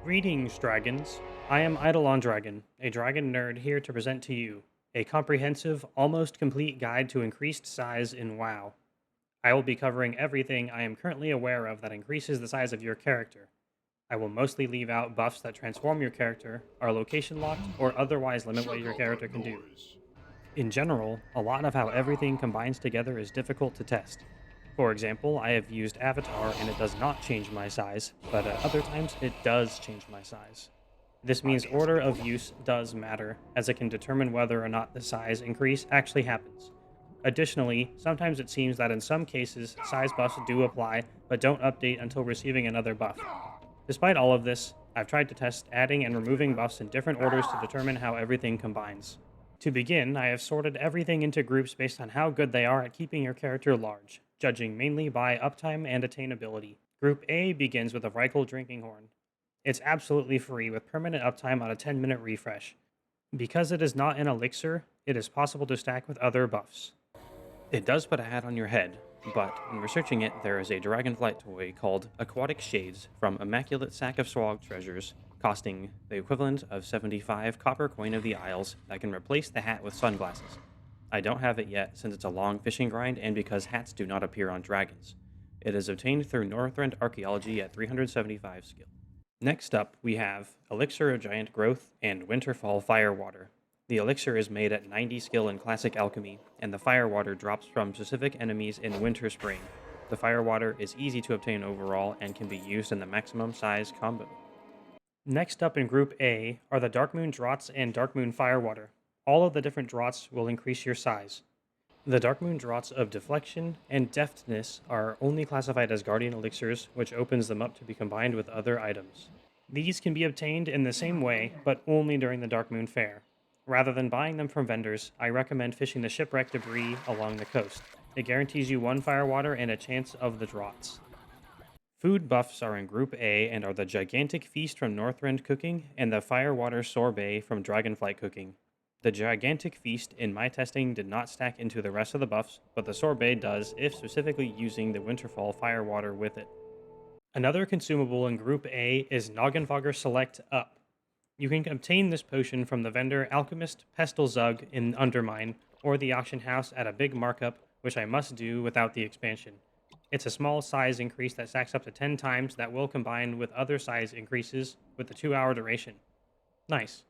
Greetings, dragons. I am Eidolon Dragon, a dragon nerd here to present to you a comprehensive, almost complete guide to increased size in WoW. I will be covering everything I am currently aware of that increases the size of your character. I will mostly leave out buffs that transform your character, are location locked, or otherwise limit what your Circle the character can do. noise. In general, a lot of how everything combines together is difficult to test. For example, I have used Avatar and it does not change my size, but at other times it does change my size. This means order of use does matter, as it can determine whether or not the size increase actually happens. Additionally, sometimes it seems that in some cases, size buffs do apply, but don't update until receiving another buff. Despite all of this, I've tried to test adding and removing buffs in different orders to determine how everything combines. To begin, I have sorted everything into groups based on how good they are at keeping your character large, judging mainly by uptime and attainability. Group A begins with a Reichel Drinking Horn. It's absolutely free with permanent uptime on a 10-minute refresh. Because it is not an elixir, it is possible to stack with other buffs. It does put a hat on your head, but in researching it, there is a Dragonflight toy called Aquatic Shades from Immaculate Sack of Swag Treasures, costing the equivalent of 75 copper coin of the Isles that can replace the hat with sunglasses. I don't have it yet since it's a long fishing grind and because hats do not appear on dragons. It is obtained through Northrend Archaeology at 375 skill. Next up, we have Elixir of Giant Growth and Winterfall Firewater. The elixir is made at 90 skill in Classic Alchemy, and the firewater drops from specific enemies in Winter Spring. The firewater is easy to obtain overall and can be used in the maximum size combo. Next up in Group A are the Darkmoon Draughts and Darkmoon Firewater. All of the different draughts will increase your size. The Darkmoon Draughts of Deflection and Deftness are only classified as Guardian Elixirs, which opens them up to be combined with other items. These can be obtained in the same way, but only during the Darkmoon Fair. Rather than buying them from vendors, I recommend fishing the shipwreck debris along the coast. It guarantees you one firewater and a chance of the draughts. Food buffs are in Group A and are the Gigantic Feast from Northrend Cooking and the Firewater Sorbet from Dragonflight Cooking. The Gigantic Feast in my testing did not stack into the rest of the buffs, but the Sorbet does if specifically using the Winterfall Firewater with it. Another consumable in Group A is Noggenfogger Select Up. You can obtain this potion from the vendor Alchemist Pestlezug in Undermine, or the auction house at a big markup, which I must do without the expansion. It's a small size increase that stacks up to 10 times that will combine with other size increases with the 2-hour duration. Nice.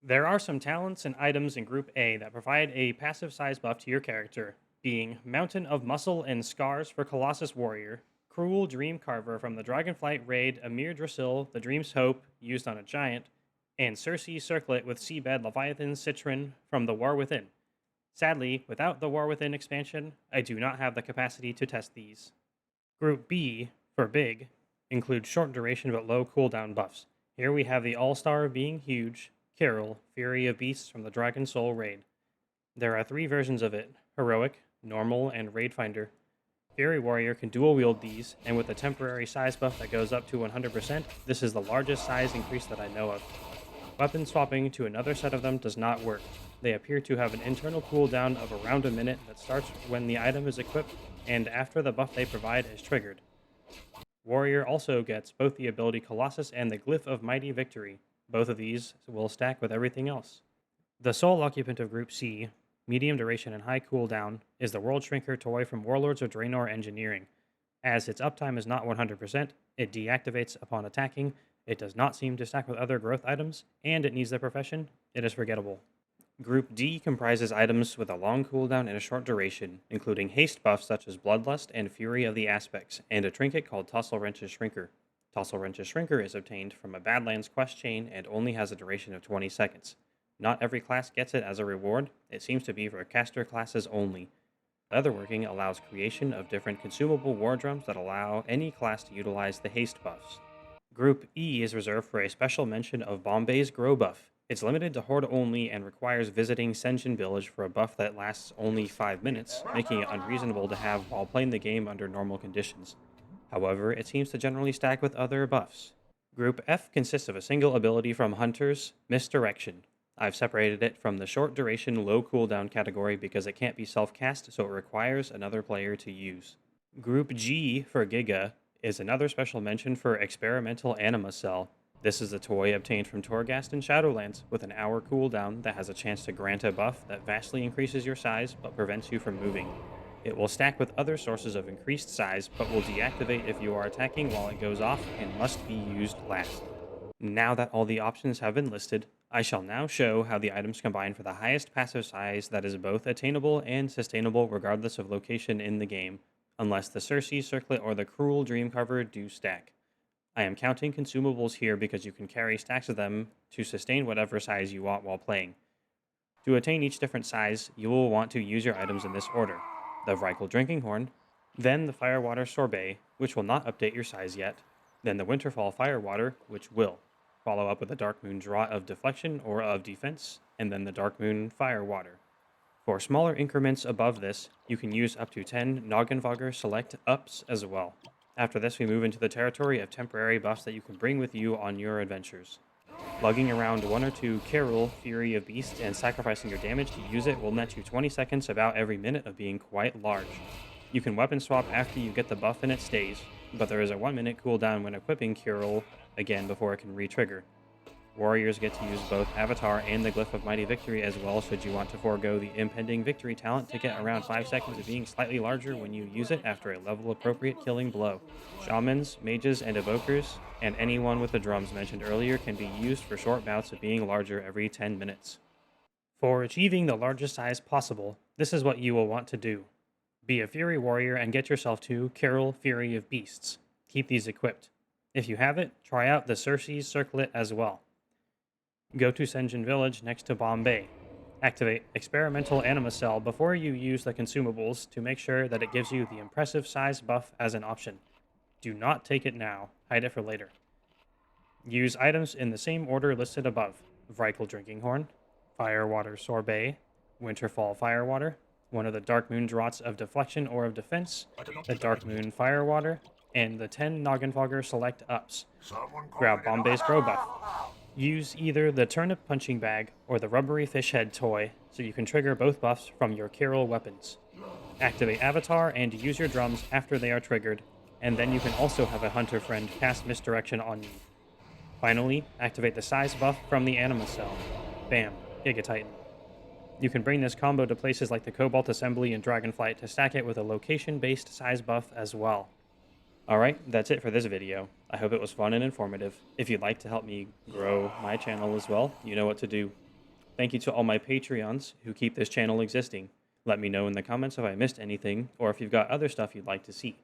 There are some talents and items in Group A that provide a passive size buff to your character, being Mountain of Muscle and Scars for Colossus Warrior, Cruel Dream Carver from the Dragonflight raid Amir Drasil, the Dream's Hope, used on a giant, and Circe Circlet with Seabed Leviathan Citron from the War Within. Sadly, without the War Within expansion, I do not have the capacity to test these. Group B, for Big, includes short duration but low cooldown buffs. Here we have the All-Star being huge, Carol, Fury of Beasts from the Dragon Soul raid. There are 3 versions of it, Heroic, Normal, and Raid Finder. Fury Warrior can dual wield these, and with a temporary size buff that goes up to 100%, this is the largest size increase that I know of. Weapon swapping to another set of them does not work. They appear to have an internal cooldown of around a minute that starts when the item is equipped and after the buff they provide is triggered. Warrior also gets both the ability Colossus and the Glyph of Mighty Victory. Both of these will stack with everything else. The sole occupant of Group C, medium duration and high cooldown, is the World Shrinker toy from Warlords of Draenor Engineering. As its uptime is not 100%, it deactivates upon attacking, it does not seem to stack with other growth items, and it needs the profession, it is forgettable. Group D comprises items with a long cooldown and a short duration, including haste buffs such as Bloodlust and Fury of the Aspects, and a trinket called Tosselwrench's Shrinker. Tosselwrench's Shrinker is obtained from a Badlands quest chain and only has a duration of 20 seconds. Not every class gets it as a reward, it seems to be for caster classes only. Leatherworking allows creation of different consumable war drums that allow any class to utilize the haste buffs. Group E is reserved for a special mention of Bombay's Grow buff. It's limited to Horde only and requires visiting Senjin Village for a buff that lasts only 5 minutes, making it unreasonable to have while playing the game under normal conditions. However, it seems to generally stack with other buffs. Group F consists of a single ability from Hunters, Misdirection. I've separated it from the short duration, low cooldown category because it can't be self-cast, so it requires another player to use. Group G for Giga is another special mention for Experimental Anima Cell. This is a toy obtained from Torghast and Shadowlands with an hour cooldown that has a chance to grant a buff that vastly increases your size but prevents you from moving. It will stack with other sources of increased size but will deactivate if you are attacking while it goes off and must be used last. Now that all the options have been listed, I shall now show how the items combine for the highest passive size that is both attainable and sustainable regardless of location in the game, unless the Circe Circlet or the Cruel Dreamcarver do stack. I am counting consumables here because you can carry stacks of them to sustain whatever size you want while playing. To attain each different size, you will want to use your items in this order: the Vrykul Drinking Horn, then the Firewater Sorbet, which will not update your size yet, then the Winterfall Firewater, which will. Follow up with the Darkmoon Draught of Deflection or of Defense, and then the Darkmoon Firewater. For smaller increments above this, you can use up to 10 Noggenvogger Select Ups as well. After this, we move into the territory of temporary buffs that you can bring with you on your adventures. Lugging around one or two Carol, Fury of Beast, and sacrificing your damage to use it will net you 20 seconds about every minute of being quite large. You can weapon swap after you get the buff and it stays, but there is a 1 minute cooldown when equipping Carol again before it can re-trigger. Warriors get to use both Avatar and the Glyph of Mighty Victory as well should you want to forego the impending victory talent to get around 5 seconds of being slightly larger when you use it after a level appropriate killing blow. Shamans, mages, and evokers, and anyone with the drums mentioned earlier can be used for short bouts of being larger every 10 minutes. For achieving the largest size possible, this is what you will want to do. Be a Fury Warrior and get yourself 2 Carol, Fury of Beasts. Keep these equipped. If you have it, try out the Circe Circlet as well. Go to Senjin Village next to Bombay. Activate Experimental Anima Cell before you use the consumables to make sure that it gives you the impressive size buff as an option. Do not take it now, hide it for later. Use items in the same order listed above: Vrykul Drinking Horn, Firewater Sorbet, Winterfall Firewater, one of the Darkmoon Draughts of Deflection or of Defense, the Darkmoon Firewater, and the 10 Noggenvogger Select Ups. Grab Bombay's Grow Buff. Use either the Turnip Punching Bag or the Rubbery Fish Head toy so you can trigger both buffs from your Carol weapons. Activate Avatar and use your drums after they are triggered, and then you can also have a hunter friend cast Misdirection on you. Finally, activate the size buff from the Anima Cell. Bam, Giga Titan. You can bring this combo to places like the Cobalt Assembly and Dragonflight to stack it with a location-based size buff as well. Alright, that's it for this video. I hope it was fun and informative. If you'd like to help me grow my channel as well, you know what to do. Thank you to all my Patreons who keep this channel existing. Let me know in the comments if I missed anything, or if you've got other stuff you'd like to see.